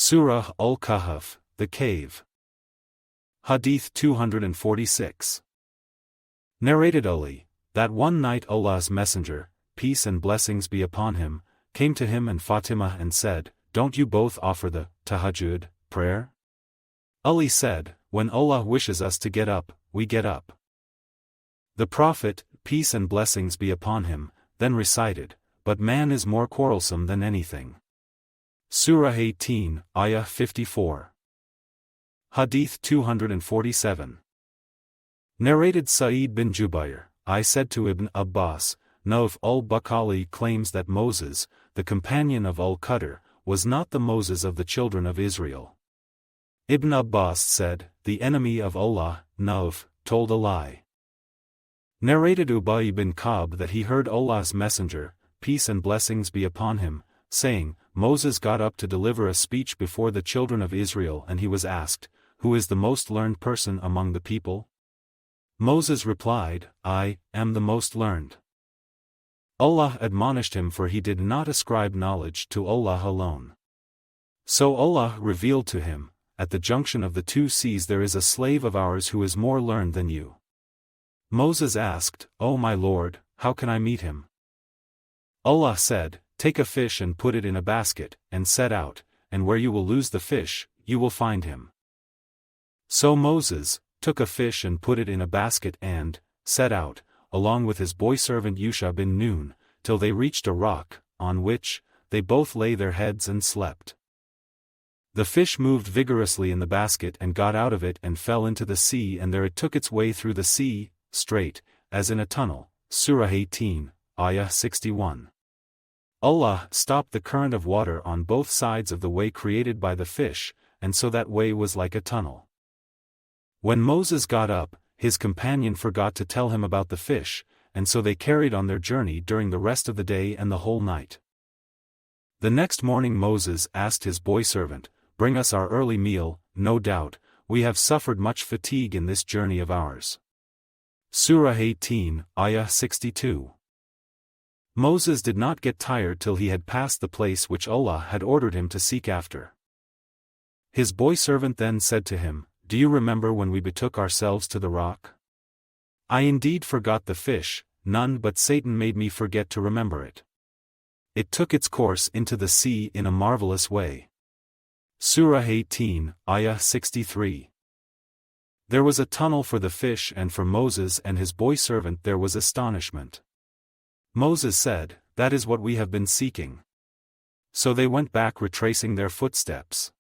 Surah Al-Kahf, the Cave. Hadith 246. Narrated Ali, that one night Allah's Messenger, peace and blessings be upon him, came to him and Fatima and said, "Don't you both offer the tahajjud prayer?" Ali said, "When Allah wishes us to get up, we get up." The Prophet, peace and blessings be upon him, then recited, "But man is more quarrelsome than anything." Surah 18, Ayah 54. Hadith 247. Narrated Sa'id bin Jubayr, I said to Ibn Abbas, "If al-Bukhari claims that Moses, the companion of al-Qadr, was not the Moses of the children of Israel." Ibn Abbas said, "The enemy of Allah, told a lie." Narrated Ubay bin Ka'b that he heard Allah's Messenger, peace and blessings be upon him, saying, Moses got up to deliver a speech before the children of Israel and he was asked, "Who is the most learned person among the people?" Moses replied, "I am the most learned." Allah admonished him for he did not ascribe knowledge to Allah alone. So Allah revealed to him, "At the junction of the two seas there is a slave of ours who is more learned than you." Moses asked, "O my Lord, how can I meet him?" Allah said, "Take a fish and put it in a basket, and set out, and where you will lose the fish, you will find him." So Moses took a fish and put it in a basket and set out, along with his boy-servant Yusha bin Nun, till they reached a rock, on which they both lay their heads and slept. The fish moved vigorously in the basket and got out of it and fell into the sea, and there it took its way through the sea, straight, as in a tunnel. Surah 18, Ayah 61. Allah stopped the current of water on both sides of the way created by the fish, and so that way was like a tunnel. When Moses got up, his companion forgot to tell him about the fish, and so they carried on their journey during the rest of the day and the whole night. The next morning Moses asked his boy-servant, "Bring us our early meal, no doubt, we have suffered much fatigue in this journey of ours." Surah 18, Ayah 62. Moses did not get tired till he had passed the place which Allah had ordered him to seek after. His boy-servant then said to him, "Do you remember when we betook ourselves to the rock? I indeed forgot the fish, none but Satan made me forget to remember it. It took its course into the sea in a marvelous way." Surah 18, Ayah 63. There was a tunnel for the fish, and for Moses and his boy-servant there was astonishment. Moses said, "That is what we have been seeking." So they went back retracing their footsteps.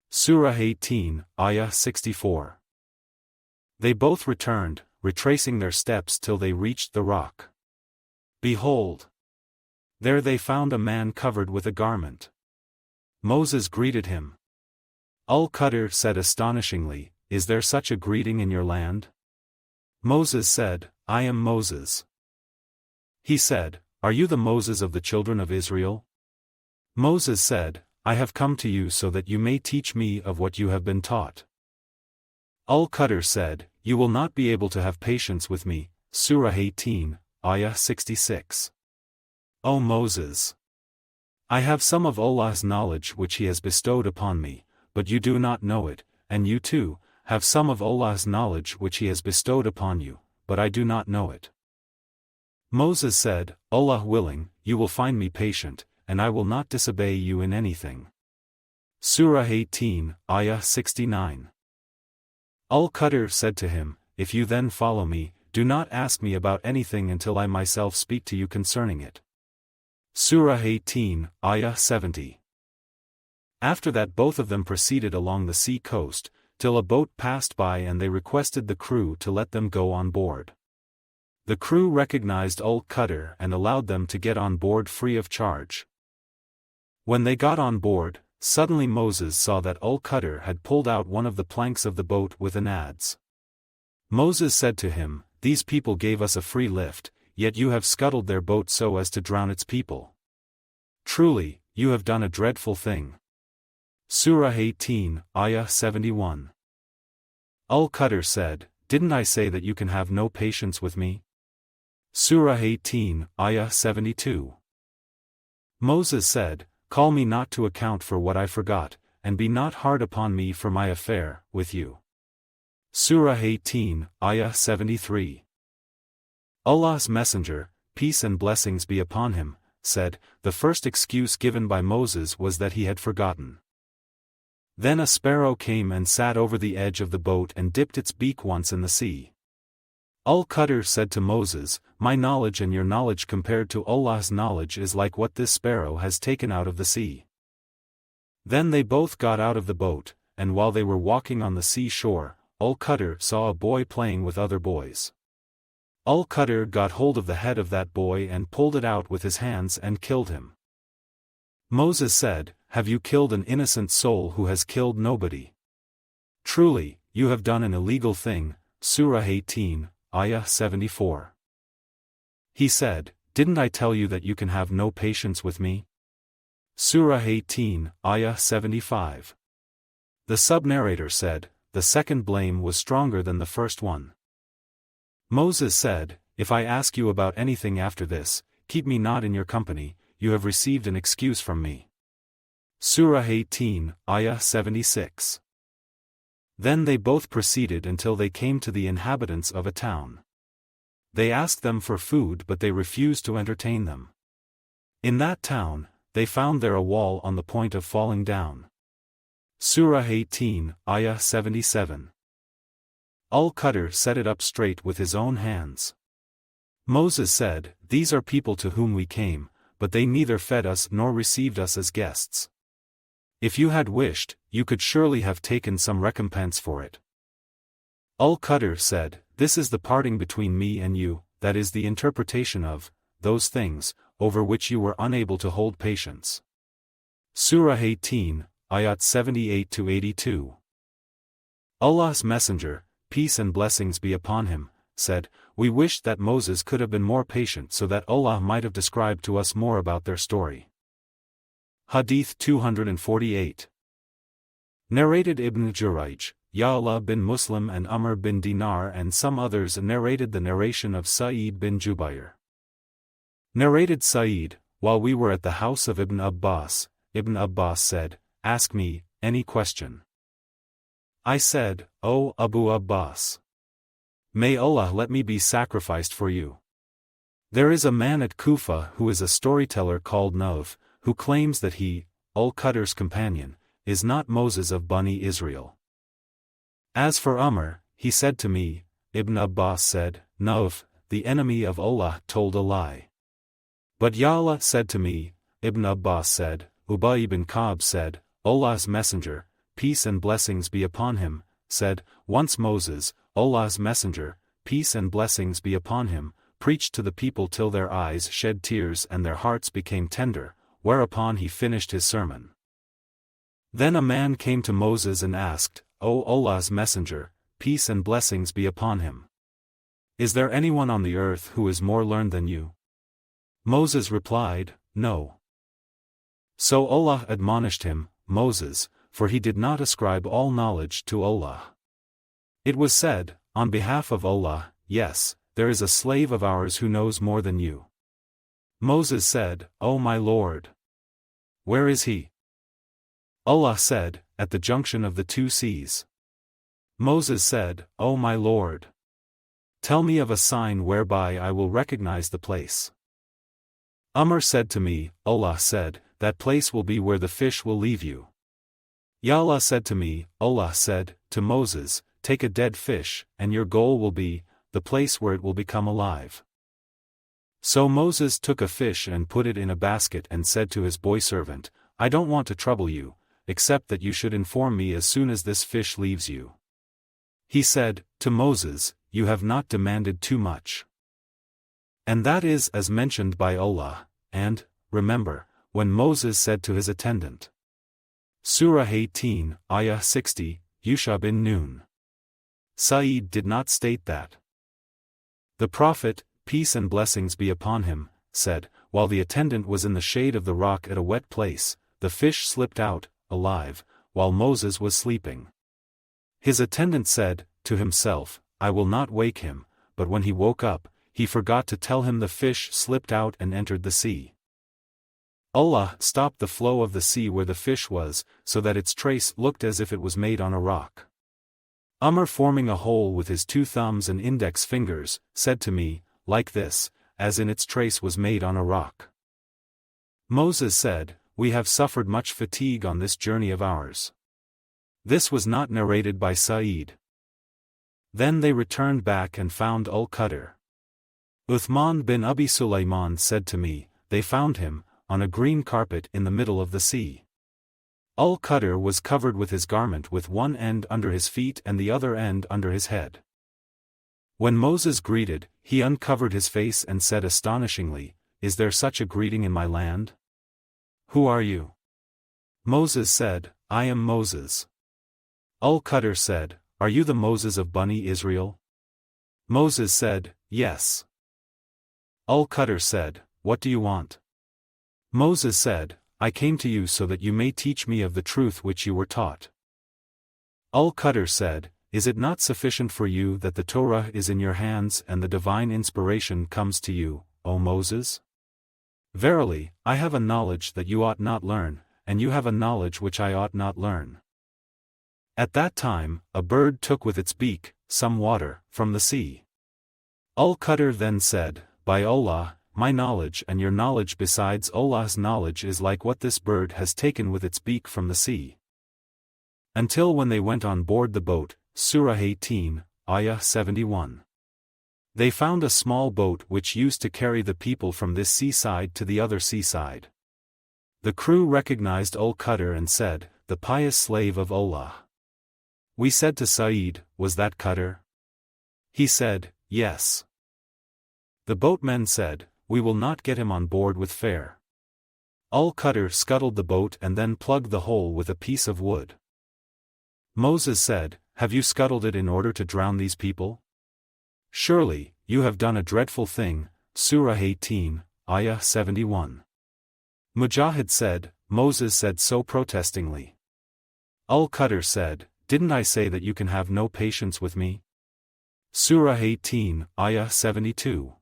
Surah 18, Ayah 64. They both returned, retracing their steps till they reached the rock. Behold! There they found a man covered with a garment. Moses greeted him. Al-Qadr said astonishingly, "Is there such a greeting in your land?" Moses said, "I am Moses." He said, "Are you the Moses of the children of Israel?" Moses said, "I have come to you so that you may teach me of what you have been taught." Al-Qadr said, "You will not be able to have patience with me." Surah 18, Ayah 66. O Moses! I have some of Allah's knowledge which He has bestowed upon me, but you do not know it, and you too have some of Allah's knowledge which He has bestowed upon you, but I do not know it. Moses said, "Allah willing, you will find me patient, and I will not disobey you in anything." Surah 18, Ayah 69. Al-Qadr said to him, "If you then follow me, do not ask me about anything until I myself speak to you concerning it." Surah 18, Ayah 70. After that both of them proceeded along the sea coast, till a boat passed by and they requested the crew to let them go on board. The crew recognized Al-Qadr and allowed them to get on board free of charge. When they got on board, suddenly Moses saw that Al-Qadr had pulled out one of the planks of the boat with an adze. Moses said to him, "These people gave us a free lift, yet you have scuttled their boat so as to drown its people. Truly, you have done a dreadful thing." Surah 18, Ayah 71. Al-Qadr said, "Didn't I say that you can have no patience with me?" Surah 18, Ayah 72. Moses said, "Call me not to account for what I forgot, and be not hard upon me for my affair with you. Surah 18, Ayah 73. Allah's Messenger, peace and blessings be upon him, said, the first excuse given by Moses was that he had forgotten. Then a sparrow came and sat over the edge of the boat and dipped its beak once in the sea. Al-Qadr said to Moses, my knowledge and your knowledge compared to Allah's knowledge is like what this sparrow has taken out of the sea. Then they both got out of the boat, and while they were walking on the sea shore, Al-Qadr saw a boy playing with other boys. Al-Qadr got hold of the head of that boy and pulled it out with his hands and killed him. Moses said, have you killed an innocent soul who has killed nobody? Truly, you have done an illegal thing. Surah 18, Ayah 74. He said, didn't I tell you that you can have no patience with me? Surah 18, Ayah 75. The sub-narrator said, the second blame was stronger than the first one. Moses said, if I ask you about anything after this, keep me not in your company, you have received an excuse from me. Surah 18, Ayah 76. Then they both proceeded until they came to the inhabitants of a town. They asked them for food but they refused to entertain them. In that town, they found there a wall on the point of falling down. Surah 18, Ayah 77. Al-Qadr set it up straight with his own hands. Moses said, these are people to whom we came, but they neither fed us nor received us as guests. If you had wished, you could surely have taken some recompense for it. Al-Qadr said, this is the parting between me and you, that is the interpretation of those things over which you were unable to hold patience. Surah 18, Ayat 78-82. Allah's Messenger, peace and blessings be upon him, said, we wished that Moses could have been more patient so that Allah might have described to us more about their story. Hadith 248. Narrated Ibn Jurayj, Ya'la bin Muslim and Amr bin Dinar and some others narrated the narration of Sa'id bin Jubayr. Narrated Sa'id, while we were at the house of Ibn Abbas said, ask me any question. I said, O Abu Abbas, may Allah let me be sacrificed for you. There is a man at Kufa who is a storyteller called Nov, who claims that he, Al-Qadr's companion, is not Moses of Bani Israel. As for Amr, he said to me, Ibn Abbas said, Nov, the enemy of Allah told a lie. But Ya'la said to me, Ibn Abbas said, Ubay ibn Ka'b said, Allah's Messenger, peace and blessings be upon him, said, once Moses, Allah's Messenger, peace and blessings be upon him, preached to the people till their eyes shed tears and their hearts became tender, whereupon he finished his sermon. Then a man came to Moses and asked, O Allah's Messenger, peace and blessings be upon him, is there anyone on the earth who is more learned than you? Moses replied, no. So Allah admonished him, Moses, for he did not ascribe all knowledge to Allah. It was said, on behalf of Allah, yes, there is a slave of ours who knows more than you. Moses said, O my Lord, where is he? Allah said, at the junction of the two seas. Moses said, O my Lord, tell me of a sign whereby I will recognize the place. Amr said to me, Allah said, that place will be where the fish will leave you. Ya'la said to me, Allah said, to Moses, take a dead fish, and your goal will be the place where it will become alive. So Moses took a fish and put it in a basket and said to his boy servant, I don't want to trouble you, except that you should inform me as soon as this fish leaves you. He said, to Moses, you have not demanded too much. And that is as mentioned by Allah, and, remember, when Moses said to his attendant. Surah 18, Ayah 60, Yusha bin Nun. Sa'id did not state that. The Prophet, peace and blessings be upon him, said, while the attendant was in the shade of the rock at a wet place, the fish slipped out, alive, while Moses was sleeping. His attendant said, to himself, I will not wake him, but when he woke up, he forgot to tell him the fish slipped out and entered the sea. Allah stopped the flow of the sea where the fish was, so that its trace looked as if it was made on a rock. Umar, forming a hole with his 2 thumbs and index fingers, said to me, like this, as in its trace was made on a rock. Moses said, we have suffered much fatigue on this journey of ours. This was not narrated by Sa'id. Then they returned back and found Al-Qadr. Uthman bin Abi Sulaiman said to me, they found him, on a green carpet in the middle of the sea. Al-Qadr was covered with his garment with one end under his feet and the other end under his head. When Moses greeted, he uncovered his face and said astonishingly, is there such a greeting in my land? Who are you? Moses said, I am Moses. Al-Qadr said, are you the Moses of Bani Israel? Moses said, yes. Al-Qadr said, what do you want? Moses said, I came to you so that you may teach me of the truth which you were taught. Al-Qadr said, is it not sufficient for you that the Torah is in your hands and the divine inspiration comes to you, O Moses? Verily, I have a knowledge that you ought not learn, and you have a knowledge which I ought not learn. At that time, a bird took with its beak some water from the sea. Al-Qadr then said, by Allah, my knowledge and your knowledge besides Allah's knowledge is like what this bird has taken with its beak from the sea. Until when they went on board the boat, Surah 18, Ayah 71. They found a small boat which used to carry the people from this seaside to the other seaside. The crew recognized Al-Qadr and said, the pious slave of Allah. We said to Sa'id, was that Qadr? He said, yes. The boatmen said, we will not get him on board with fair. Al-Qadr scuttled the boat and then plugged the hole with a piece of wood. Moses said, have you scuttled it in order to drown these people? Surely, you have done a dreadful thing. Surah 18, Ayah 71. Mujahid said, Moses said so protestingly. Al-Qadr said, didn't I say that you can have no patience with me? Surah 18, Ayah 72.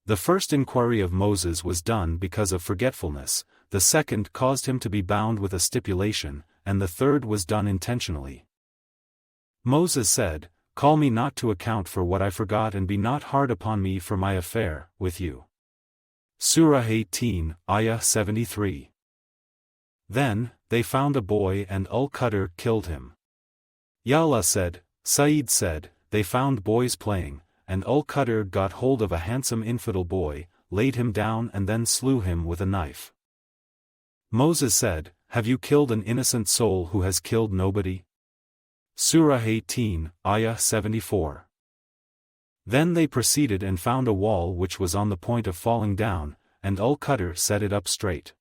The first inquiry of Moses was done because of forgetfulness, the second caused him to be bound with a stipulation, and the third was done intentionally. Moses said, call me not to account for what I forgot and be not hard upon me for my affair with you. Surah 18, Ayah 73. Then, they found a boy and Al-Qadr killed him. Ya'la said, Sa'id said, they found boys playing, and Al-Qadr got hold of a handsome infidel boy, laid him down and then slew him with a knife. Moses said, have you killed an innocent soul who has killed nobody? Surah 18, Ayah 74. Then they proceeded and found a wall which was on the point of falling down, and Al-Qadr set it up straight.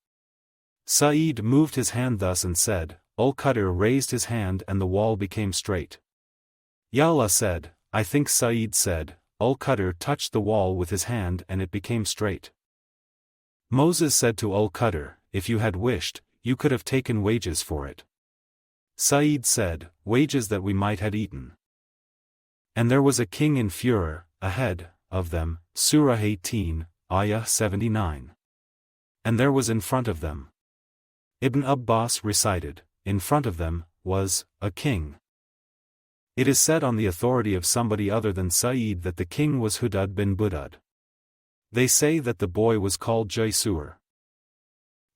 Sa'id moved his hand thus and said, Al-Qadr raised his hand and the wall became straight. Ya'la said, I think Sa'id said, Al-Qadr touched the wall with his hand and it became straight. Moses said to Al-Qadr, if you had wished, you could have taken wages for it. Sa'id said, wages that we might had eaten. And there was a king in furor, ahead of them, Surah 18, Ayah 79. And there was in front of them. Ibn Abbas recited, in front of them, was, a king. It is said on the authority of somebody other than Sa'id that the king was Hudad bin Budad. They say that the boy was called Jaysur.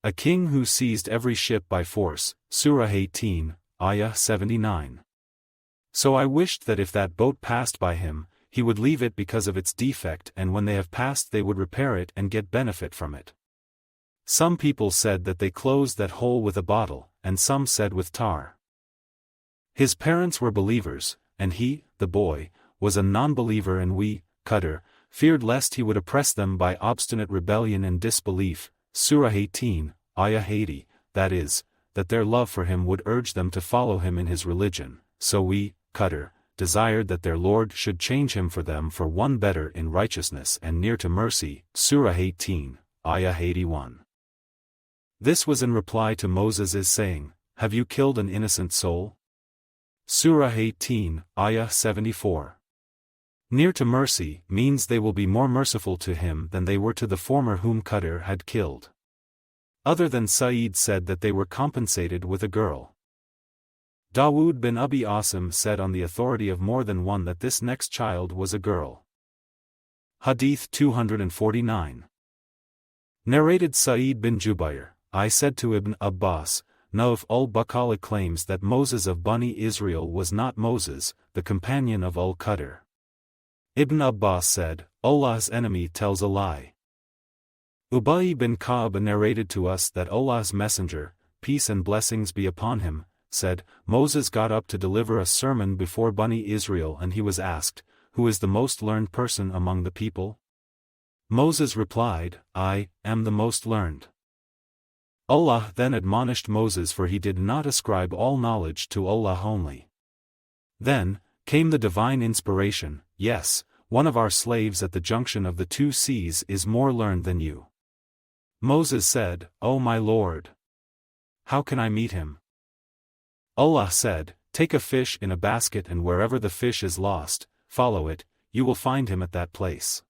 A king who seized every ship by force, Surah 18, Ayah 79. So I wished that if that boat passed by him, he would leave it because of its defect and when they have passed they would repair it and get benefit from it. Some people said that they closed that hole with a bottle, and some said with tar. His parents were believers, and he, the boy, was a non-believer and we, Qadr, feared lest he would oppress them by obstinate rebellion and disbelief, Surah 18, Ayah 80, that is, that their love for him would urge them to follow him in his religion, so we, Qadr, desired that their Lord should change him for them for one better in righteousness and near to mercy, Surah 18, Ayah 81. This was in reply to Moses' saying, have you killed an innocent soul? Surah 18, Ayah 74. Near to mercy means they will be more merciful to him than they were to the former whom Qadr had killed. Other than Sa'id said that they were compensated with a girl. Dawood bin Abi Asim said on the authority of more than one that this next child was a girl. Hadith 249. Narrated Sa'id bin Jubayr, I said to Ibn Abbas, now if Al-Bukhari claims that Moses of Bani Israel was not Moses, the companion of Al-Qadr. Ibn Abbas said, Allah's enemy tells a lie. Ubay bin Ka'b narrated to us that Allah's messenger, peace and blessings be upon him, said, Moses got up to deliver a sermon before Bani Israel and he was asked, who is the most learned person among the people? Moses replied, I am the most learned. Allah then admonished Moses for he did not ascribe all knowledge to Allah only. Then came the divine inspiration, yes, one of our slaves at the junction of the two seas is more learned than you. Moses said, O my Lord! How can I meet him? Allah said, take a fish in a basket and wherever the fish is lost, follow it, you will find him at that place.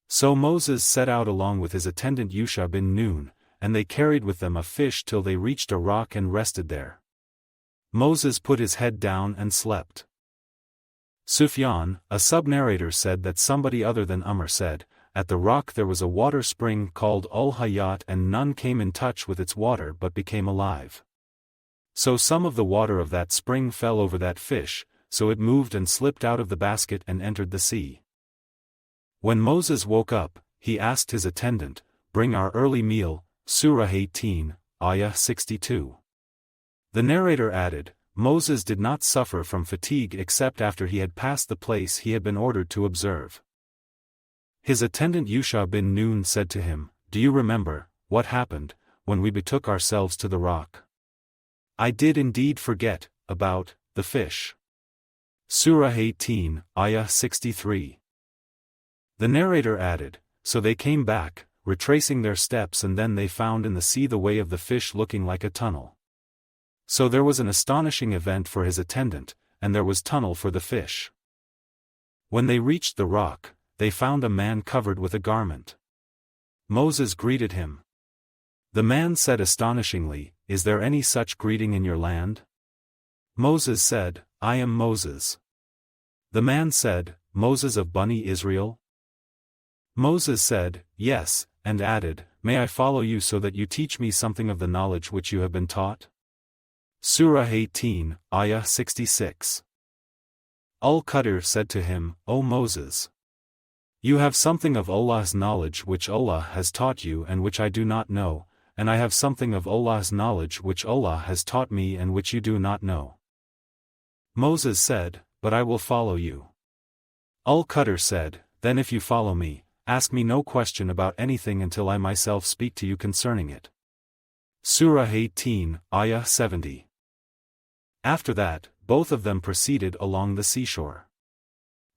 So Moses set out along with his attendant Yusha bin Nun, and they carried with them a fish till they reached a rock and rested there. Moses put his head down and slept. Sufyan, a sub-narrator said that somebody other than Umar said, at the rock there was a water spring called Our Ayāt and none came in touch with its water but became alive. So some of the water of that spring fell over that fish, so it moved and slipped out of the basket and entered the sea. When Moses woke up, he asked his attendant, bring our early meal, Surah 18, Ayah 62. The narrator added, Moses did not suffer from fatigue except after he had passed the place he had been ordered to observe. His attendant Yusha bin Nun said to him, do you remember what happened when we betook ourselves to the rock? I did indeed forget about the fish. Surah 18, Ayah 63. The narrator added, so they came back, retracing their steps and then they found in the sea the way of the fish looking like a tunnel. So there was an astonishing event for his attendant, and there was tunnel for the fish. When they reached the rock, they found a man covered with a garment. Moses greeted him. The man said astonishingly, is there any such greeting in your land? Moses said, I am Moses. The man said, Moses of Bani Israel? Moses said, yes, and added, may I follow you so that you teach me something of the knowledge which you have been taught? Surah 18, Ayah 66. Al-Qadr said to him, O Moses! You have something of Allah's knowledge which Allah has taught you and which I do not know, and I have something of Allah's knowledge which Allah has taught me and which you do not know. Moses said, but I will follow you. Al-Qadr said, then if you follow me, ask me no question about anything until I myself speak to you concerning it. Surah 18, Ayah 70. After that, both of them proceeded along the seashore.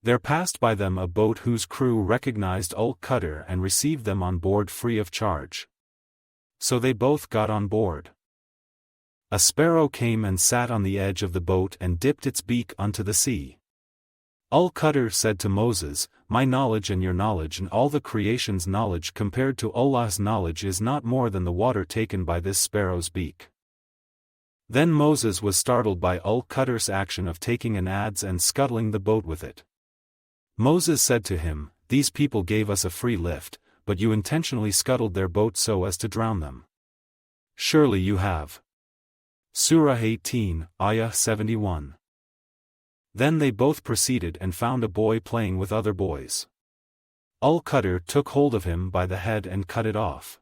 There passed by them a boat whose crew recognized Al-Qadr and received them on board free of charge. So they both got on board. A sparrow came and sat on the edge of the boat and dipped its beak unto the sea. Al-Qadr said to Moses, my knowledge and your knowledge and all the creation's knowledge compared to Allah's knowledge is not more than the water taken by this sparrow's beak. Then Moses was startled by Al-Qadr's action of taking an adze and scuttling the boat with it. Moses said to him, these people gave us a free lift, but you intentionally scuttled their boat so as to drown them. Surely you have. Surah 18, Ayah 71. Then they both proceeded and found a boy playing with other boys. Al-Qadr took hold of him by the head and cut it off.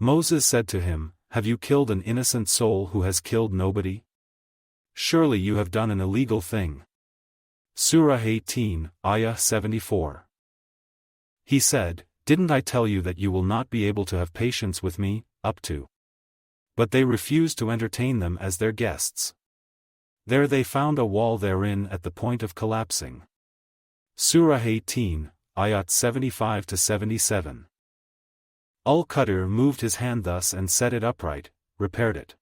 Moses said to him, have you killed an innocent soul who has killed nobody? Surely you have done an illegal thing. Surah 18, Ayah 74. He said, didn't I tell you that you will not be able to have patience with me, up to? But they refused to entertain them as their guests. There they found a wall therein at the point of collapsing. Surah 18, Ayat 75-77. Al-Qadr moved his hand thus and set it upright, repaired it.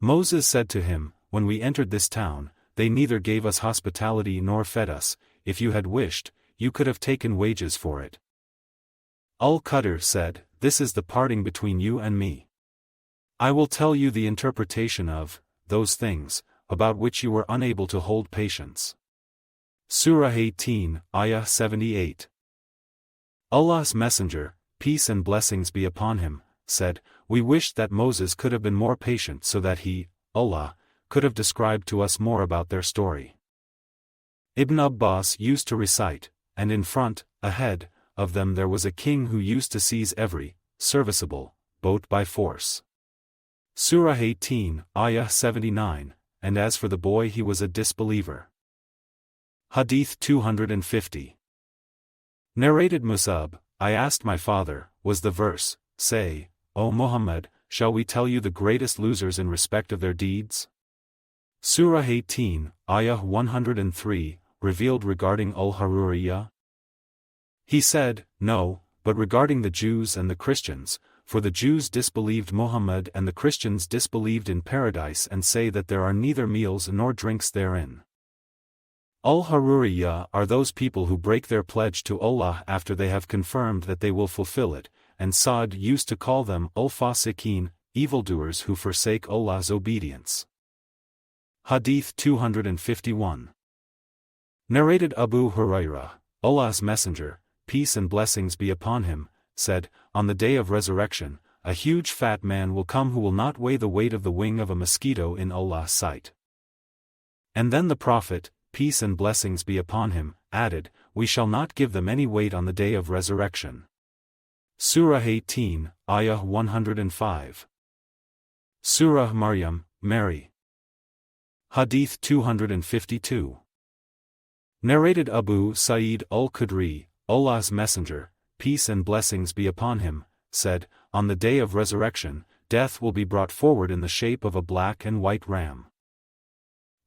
Moses said to him, when we entered this town, they neither gave us hospitality nor fed us, if you had wished, you could have taken wages for it. Al-Qadr said, this is the parting between you and me. I will tell you the interpretation of those things about which you were unable to hold patience. Surah 18, Ayah 78. Allah's Messenger, peace and blessings be upon him, said, we wished that Moses could have been more patient so that he, Allah, could have described to us more about their story. Ibn Abbas used to recite, and in front, ahead, of them there was a king who used to seize every serviceable boat by force. Surah 18, Ayah 79, and as for the boy he was a disbeliever. Hadith 250. Narrated Musab, I asked my father, was the verse, say, O Muhammad, shall we tell you the greatest losers in respect of their deeds? Surah 18, Ayah 103, revealed regarding Al-Haruriyah? He said, no, but regarding the Jews and the Christians, for the Jews disbelieved Muhammad and the Christians disbelieved in paradise and say that there are neither meals nor drinks therein. Al-Haruriyah are those people who break their pledge to Allah after they have confirmed that they will fulfill it, and Sa'd used to call them al-Fasiqeen, evildoers who forsake Allah's obedience. Hadith 251. Narrated Abu Hurairah, Allah's Messenger, peace and blessings be upon him, said, on the day of resurrection, a huge fat man will come who will not weigh the weight of the wing of a mosquito in Allah's sight. And then the Prophet, peace and blessings be upon him, added, we shall not give them any weight on the day of resurrection. Surah 18, Ayah 105. Surah Maryam, Mary. Hadith 252. Narrated Abu Sa'id al-Khudri, Allah's Messenger, peace and blessings be upon him, said, on the day of resurrection, death will be brought forward in the shape of a black and white ram.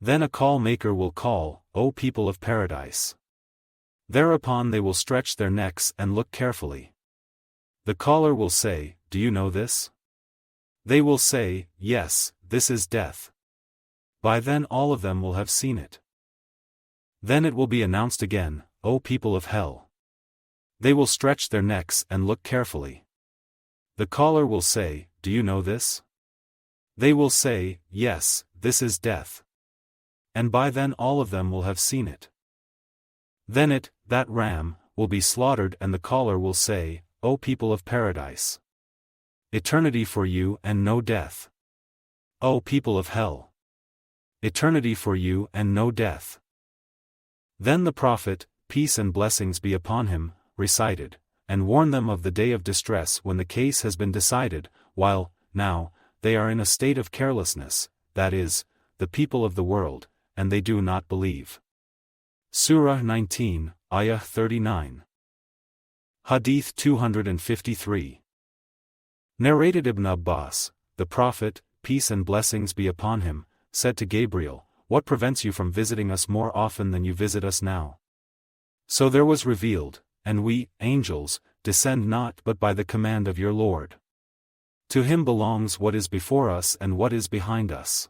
Then a call maker will call, O people of paradise. Thereupon they will stretch their necks and look carefully. The caller will say, do you know this? They will say, yes, this is death. By then all of them will have seen it. Then it will be announced again, O people of hell. They will stretch their necks and look carefully. The caller will say, do you know this? They will say, yes, this is death. And by then all of them will have seen it. Then it, that ram, will be slaughtered and the caller will say, O people of paradise. Eternity for you and no death. O people of hell. Eternity for you and no death. Then the Prophet, peace and blessings be upon him, recited, and warned them of the day of distress when the case has been decided, while, now, they are in a state of carelessness, that is, the people of the world, and they do not believe. Surah 19, Ayah 39. Hadith 253. Narrated Ibn Abbas, the Prophet, peace and blessings be upon him, said to Gabriel, what prevents you from visiting us more often than you visit us now? So there was revealed, and we, angels, descend not but by the command of your Lord. To him belongs what is before us and what is behind us.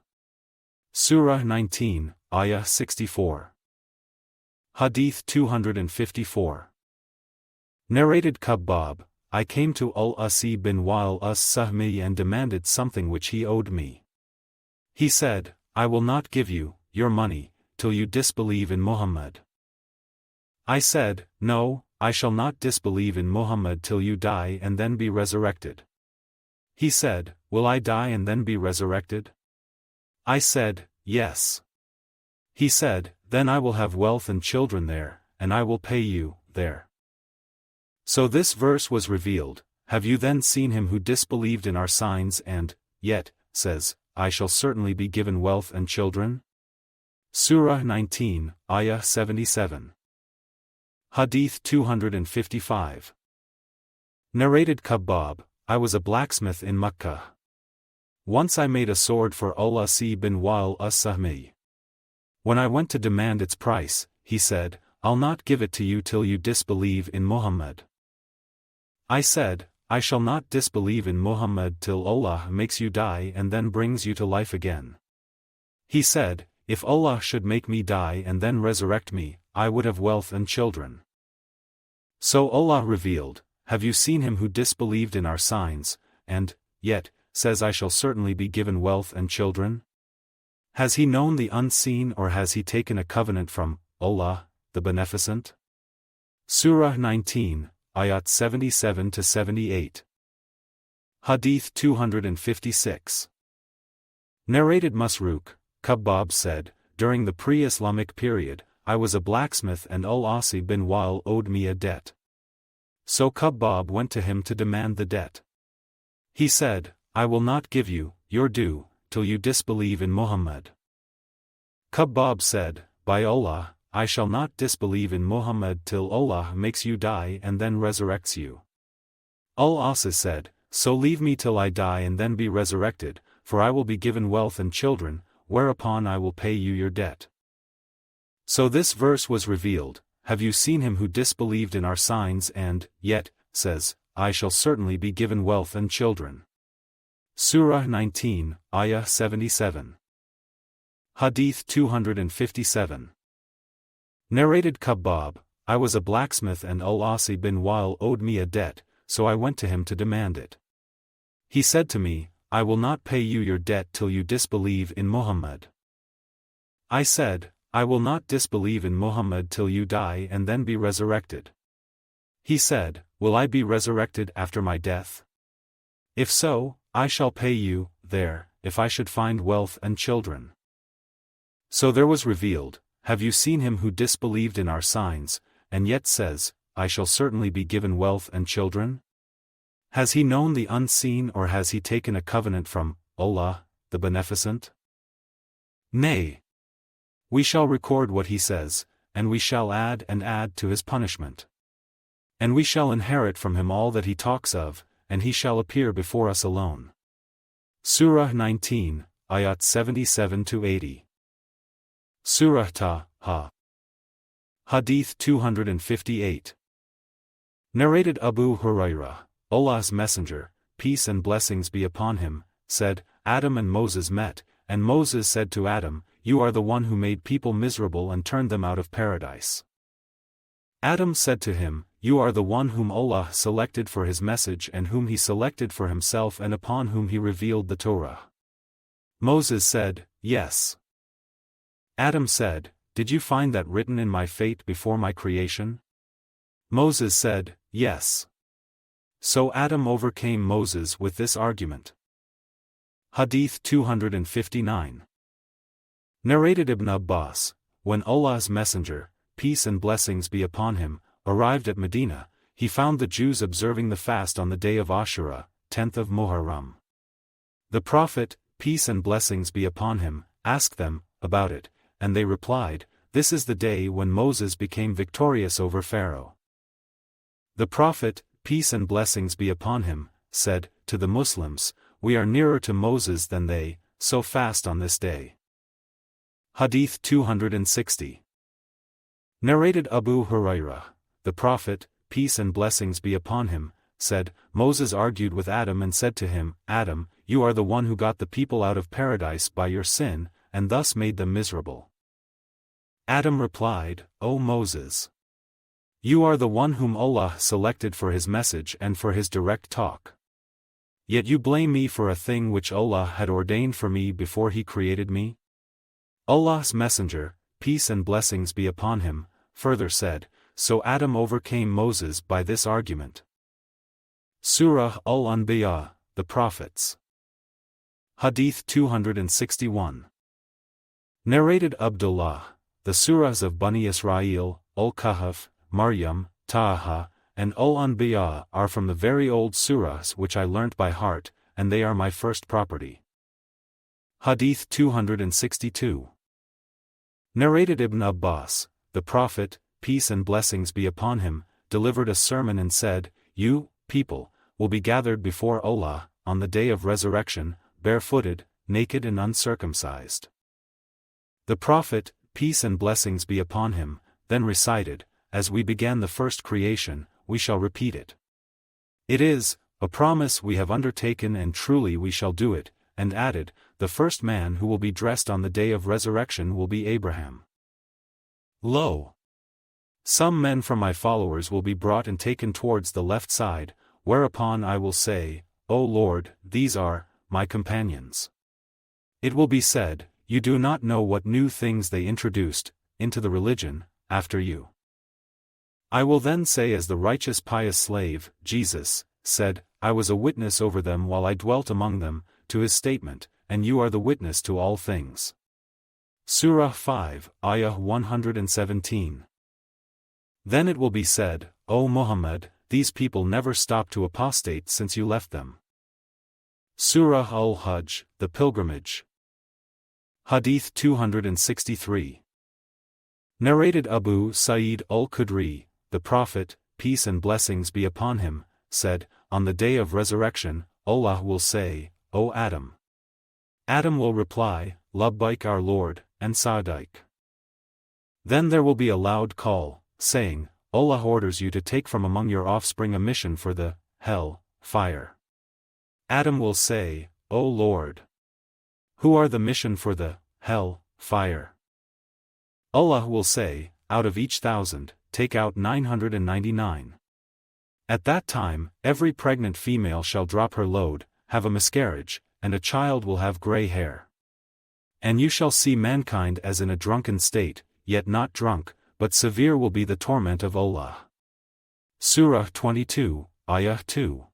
Surah 19, Ayah 64. Hadith 254. Narrated Khabbab, I came to Al-Asi bin Wa'il as-Sahmi and demanded something which he owed me. He said, I will not give you your money till you disbelieve in Muhammad. I said, no, I shall not disbelieve in Muhammad till you die and then be resurrected. He said, will I die and then be resurrected? I said, yes. He said, then I will have wealth and children there, and I will pay you there. So this verse was revealed, have you then seen him who disbelieved in our signs and, yet, says, I shall certainly be given wealth and children? Surah 19, Ayah 77. Hadith 255. Narrated Khabbab, I was a blacksmith in Makkah. Once I made a sword for Al-Asi bin Wa'il as-Sahmi. When I went to demand its price, he said, I'll not give it to you till you disbelieve in Muhammad. I said, I shall not disbelieve in Muhammad till Allah makes you die and then brings you to life again. He said, if Allah should make me die and then resurrect me, I would have wealth and children. So Allah revealed, have you seen him who disbelieved in our signs, and, yet, says I shall certainly be given wealth and children? Has he known the unseen or has he taken a covenant from Allāh, the Beneficent? Surah 19, Ayat 77-78. Hadith 256. Narrated Masruq, Khabbab said, during the pre-Islamic period, I was a blacksmith and Al-Asi bin Wa'il owed me a debt. So Khabbab went to him to demand the debt. He said, I will not give you your due till you disbelieve in Muhammad. Khabbab said, by Allah, I shall not disbelieve in Muhammad till Allah makes you die and then resurrects you. Al-Asi said, so leave me till I die and then be resurrected, for I will be given wealth and children, whereupon I will pay you your debt. So this verse was revealed, have you seen him who disbelieved in our signs and, yet, says, I shall certainly be given wealth and children. Surah 19, Ayah 77. Hadith 257. Narrated Khabbab, I was a blacksmith and Al-Asi bin Wa'il owed me a debt, so I went to him to demand it. He said to me, I will not pay you your debt till you disbelieve in Muhammad. I said, I will not disbelieve in Muhammad till you die and then be resurrected. He said, will I be resurrected after my death? If so, I shall pay you, there, if I should find wealth and children. So there was revealed, have you seen him who disbelieved in our signs, and yet says, I shall certainly be given wealth and children? Has he known the unseen or has he taken a covenant from Allāh, the Beneficent? Nay. We shall record what he says, and we shall add to his punishment. And we shall inherit from him all that he talks of, and he shall appear before us alone. Surah 19, Ayat 77-80. Surah Taha. Hadith 258. Narrated Abu Hurairah, Allah's Messenger, peace and blessings be upon him, said, Adam and Moses met, and Moses said to Adam, you are the one who made people miserable and turned them out of paradise. Adam said to him, you are the one whom Allah selected for his message and whom he selected for himself and upon whom he revealed the Torah. Moses said, yes. Adam said, did you find that written in my fate before my creation? Moses said, yes. So Adam overcame Moses with this argument. Hadith 259. Narrated Ibn Abbas, when Allah's Messenger, peace and blessings be upon him, arrived at Medina, he found the Jews observing the fast on the day of Ashura, 10th of Muharram. The Prophet, peace and blessings be upon him, asked them about it, and they replied, this is the day when Moses became victorious over Pharaoh. The Prophet, peace and blessings be upon him, said, to the Muslims, we are nearer to Moses than they, so fast on this day. Hadith 260. Narrated Abu Hurairah, the Prophet, peace and blessings be upon him, said, Moses argued with Adam and said to him, Adam, you are the one who got the people out of paradise by your sin, and thus made them miserable. Adam replied, O Moses! You are the one whom Allah selected for his message and for his direct talk. Yet you blame me for a thing which Allah had ordained for me before he created me? Allah's Messenger, peace and blessings be upon him, further said, so Adam overcame Moses by this argument. Surah al-Anbiya, the Prophets. Hadith 261. Narrated Abdullah, the surahs of Bani Israel, Al-Kahf, Maryam, Taha, and al-Anbiya are from the very old surahs which I learnt by heart, and they are my first property. Hadith 262. Narrated Ibn Abbas, the Prophet, peace and blessings be upon him, delivered a sermon and said, you, people, will be gathered before Allah, on the day of resurrection, barefooted, naked and uncircumcised. The Prophet, peace and blessings be upon him, then recited, as we began the first creation, we shall repeat it. It is a promise we have undertaken and truly we shall do it, and added, the first man who will be dressed on the day of resurrection will be Abraham. Lo! Some men from my followers will be brought and taken towards the left side, whereupon I will say, O Lord, these are my companions. It will be said, you do not know what new things they introduced into the religion after you. I will then say as the righteous pious slave, Jesus, said, I was a witness over them while I dwelt among them, to his statement, and you are the witness to all things. Surah 5, Ayah 117. Then it will be said, O Muhammad, these people never stopped to apostate since you left them. Surah Al-Hajj, the Pilgrimage. Hadith 263. Narrated Abu Sa'id al-Khudri, the Prophet, peace and blessings be upon him, said, on the day of resurrection, Allah will say, O Adam. Adam will reply, Labbaik our Lord, and Sa'daik. Then there will be a loud call, saying, Allah orders you to take from among your offspring a mission for the hell fire. Adam will say, O Lord. Who are the mission for the hell fire? Allah will say, out of each 1,000, take out 999. At that time, every pregnant female shall drop her load, have a miscarriage, and a child will have gray hair. And you shall see mankind as in a drunken state, yet not drunk, but severe will be the torment of Allāh. Surah 22, Ayah 2.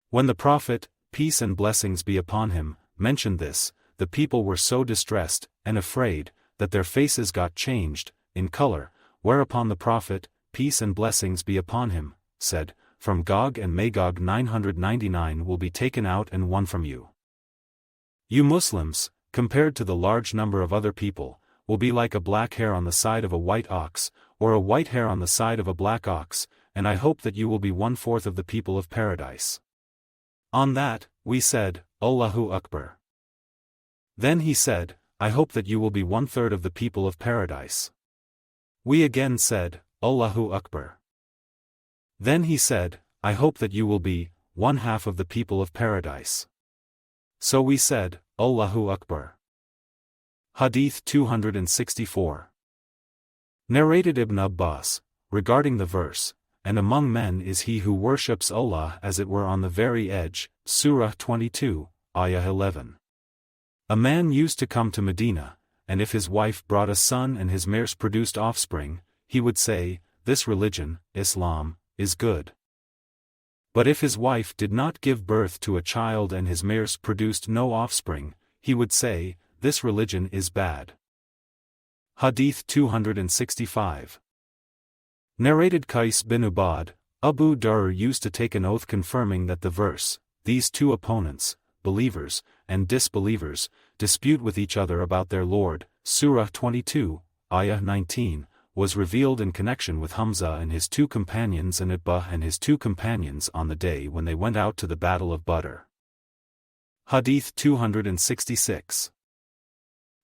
When the Prophet, peace and blessings be upon him, mentioned this, the people were so distressed and afraid that their faces got changed in color, whereupon the Prophet, peace and blessings be upon him, said, from Gog and Magog 999 will be taken out and won from you. You Muslims, compared to the large number of other people, will be like a black hair on the side of a white ox, or a white hair on the side of a black ox, and I hope that you will be 1/4 of the people of paradise. On that, we said, Allahu Akbar. Then he said, I hope that you will be 1/3 of the people of paradise. We again said, Allahu Akbar. Then he said, I hope that you will be 1/2 of the people of paradise. So we said, Allahu Akbar. Hadith 264. Narrated Ibn Abbas, regarding the verse, and among men is he who worships Allah as it were on the very edge, Surah 22, Ayah 11. A man used to come to Medina, and if his wife brought a son and his mares produced offspring, he would say, this religion, Islam, is good. But if his wife did not give birth to a child and his mares produced no offspring, he would say, this religion is bad. Hadith 265. Narrated Qais bin Ubad, Abu Dur used to take an oath confirming that the verse, these two opponents, believers and disbelievers, dispute with each other about their Lord, Surah 22, Ayah 19, was revealed in connection with Hamza and his two companions and Utbah and his two companions on the day when they went out to the Battle of Badr. Hadith 266.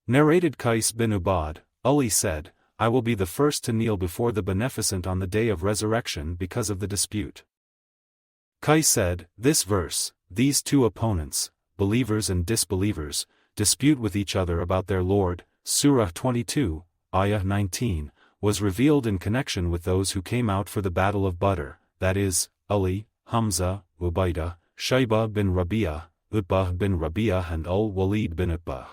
Narrated Qais bin Ubad, Ali said, I will be the first to kneel before the Beneficent on the day of resurrection because of the dispute. Qais said, this verse, these two opponents, believers and disbelievers, dispute with each other about their Lord, Surah 22, Ayah 19, was revealed in connection with those who came out for the Battle of Badr, that is, Ali, Hamza, Ubaidah, Shayba bin Rabi'ah, Utbah bin Rabi'ah and Al-Walid bin Utbah.